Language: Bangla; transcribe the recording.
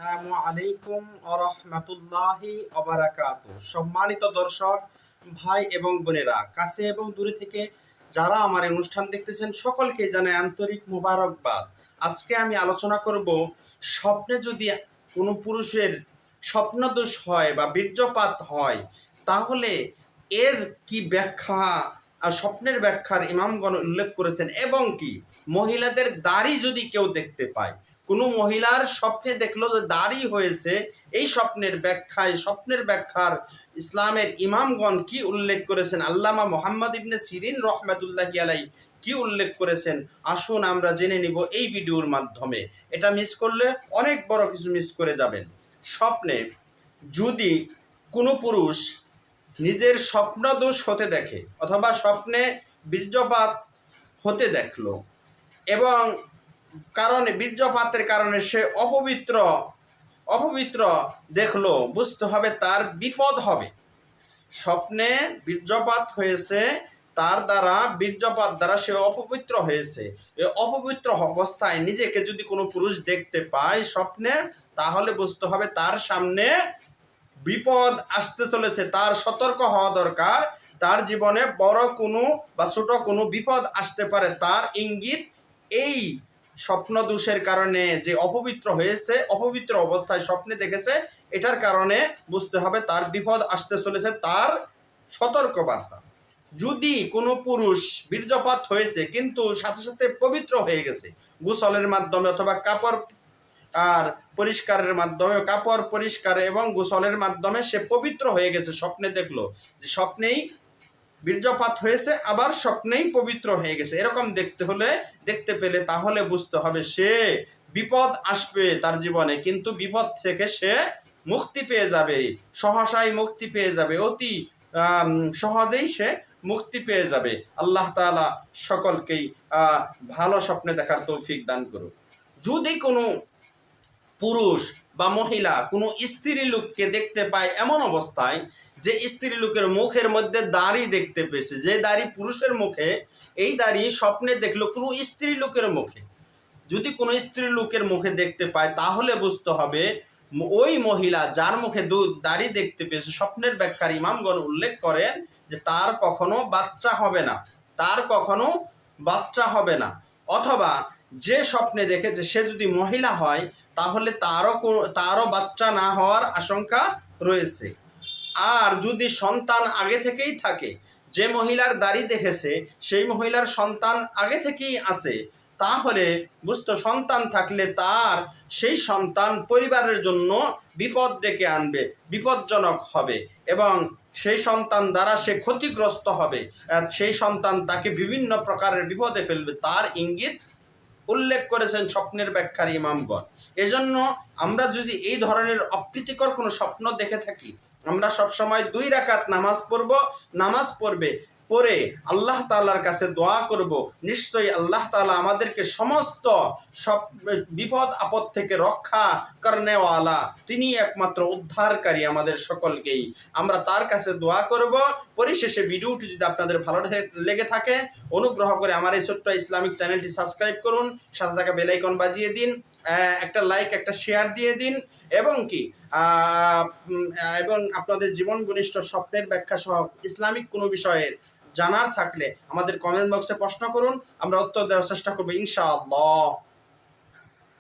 আসসালামু আলাইকুম ওয়া রাহমাতুল্লাহি ওয়া বারাকাতুহু। সম্মানিত দর্শক ভাই এবং বোনেরা, কাছে এবং দূরে থেকে যারা আমার এই অনুষ্ঠান দেখতেছেন সকলকে জানাই আন্তরিক মোবারকবাদ। আজকে আমি আলোচনা করব, স্বপ্নে যদি কোনো পুরুষের স্বপ্নদোষ হয় বা বীর্যপাত হয় তাহলে এর কি ব্যাখ্যা, আর স্বপ্নের ব্যাখ্যার ইমামগণ উল্লেখ করেছেন। এবং কি মহিলাদের দাড়ি যদি কেউ দেখতে পায়, কোনো মহিলার স্বপ্নে দেখলো যে দাড়ি হয়েছে, এই স্বপ্নের ব্যাখ্যার ইসলামের ইমামগণ কি উল্লেখ করেছেন, আল্লামা মোহাম্মদ ইবনে সিরিন রহমাতুল্লাহি আলাইহি কি উল্লেখ করেছেন, আসুন আমরা জেনে নিব এই ভিডিওর মাধ্যমে। এটা মিস করলে অনেক বড় কিছু মিস করে যাবেন। স্বপ্নে যদি কোনো পুরুষ নিজের স্বপ্নদোষ হতে দেখে অথবা স্বপ্নে বীর্যপাত হতে দেখলো এবং বীর্যপাতের কারণে সে অপবিত্র দেখলো, বুঝতে হবে তার বিপদ হবে। স্বপ্নে বীর্যপাত হয়েছে, তার দ্বারা বীর্যপাত দ্বারা সে অপবিত্র হয়েছে। এই অপবিত্র অবস্থায় নিজেকে যদি কোনো পুরুষ দেখতে পায় স্বপ্নে, তাহলে বুঝতে হবে তার সামনে বিপদ আসতে চলেছে, তার সতর্ক হওয়া দরকার। তার জীবনে বড় কোনো বা ছোট কোনো বিপদ আসতে পারে, তার ইঙ্গিত এই স্বপ্ন দোষের কারণে যে অপবিত্র হয়েছে, অপবিত্র অবস্থায় স্বপ্নে দেখেছে, এটার কারণে বুঝতে হবে তার বিপদ আসতে চলেছে, তার সতর্কবার্তা। যদি কোনো পুরুষ বীর্যপাত হয়েছে কিন্তু সাথে সাথে পবিত্র হয়ে গেছে গোসলের মাধ্যমে অথবা কাপড় পরিষ্কার এবং গোসলের মাধ্যমে সে পবিত্র হয়ে গেছে, স্বপ্নে দেখলো যে স্বপ্নেই বীর্যপাত হয়েছে আবার স্বপ্নেই পবিত্র হয়ে গেছে, এরকম দেখতে পেলে তাহলে বুঝতে হবে সে বিপদ আসবে তার জীবনে, কিন্তু বিপদ থেকে সে মুক্তি পেয়ে যাবে, সহসাই মুক্তি পেয়ে যাবে, অতি সহজেই সে মুক্তি পেয়ে যাবে। আল্লাহ তাআলা সকলকেই ভালো স্বপ্নে দেখার তৌফিক দান করুন। যদি কোনো পুরুষ বা মহিলা কোনো স্ত্রী লোককে দেখতে পায় এমন অবস্থায় যে স্ত্রী লোকের মুখের মধ্যে দাড়ি দেখতে পেয়েছে, যে দাড়ি পুরুষের মুখে, এই দাড়ি স্বপ্নে দেখলো কোনো স্ত্রী লোকের মুখে, যদি কোনো স্ত্রী লোকের মুখে দেখতে পায় তাহলে বুঝতে হবে ওই মহিলা যার মুখে দাড়ি দেখতে পেয়েছে, স্বপ্নের ব্যাখ্যার ইমামগণ উল্লেখ করেন যে তার কখনো বাচ্চা হবে না। অথবা যে স্বপ্নে দেখেছে সে যদি মহিলা হয় তাহলে তারও বাচ্চা না হওয়ার আশঙ্কা রয়েছে। আর যদি সন্তান আগে থেকেই থাকে, যে মহিলার দাড়ি দেখেছে সেই মহিলার সন্তান আগে থেকেই আছে, তাহলে সন্তান থাকলে তার সেই সন্তান পরিবারের জন্য বিপদ ডেকে আনবে, বিপজ্জনক হবে এবং সেই সন্তান দ্বারা সে ক্ষতিগ্রস্ত হবে, সেই সন্তান তাকে বিভিন্ন প্রকারের বিপদে ফেলবে, তার ইঙ্গিত উল্লেখ করেছেন স্বপ্নের ব্যাখ্যার ইমামগণ। এজন্য আমরা যদি এই ধরনের অপ্রীতিকর কোনো স্বপ্ন দেখে থাকি, আমরা সবসময় 2 রাকাত নামাজ পড়ে আল্লাহ তাআলার কাছে দোয়া করব। নিশ্চয়ই আল্লাহ তাআলা আমাদেরকে সমস্ত সব বিপদ আপদ থেকে রক্ষা করনেওয়ালা, তিনি একমাত্র উদ্ধারকারী আমাদের সকলকেই। আমরা তার কাছে দোয়া করব। পরিশেষে ভিডিওটি যদি আপনাদের ভালো লেগে থাকে, অনুগ্রহ করে আমার এই ছোট্ট ইসলামিক চ্যানেলটি সাবস্ক্রাইব করুন, সাথে থাকা বেল আইকন বাজিয়ে দিন, একটা লাইক, একটা শেয়ার দিয়ে দিন এবং আপনাদের জীবন ঘনিষ্ঠ স্বপ্নের ব্যাখ্যা সহ ইসলামিক কোনো বিষয়ে জানার থাকলে আমাদের কমেন্ট বক্সে প্রশ্ন করুন, আমরা উত্তর দেওয়ার চেষ্টা করবো ইনশাআল্লাহ।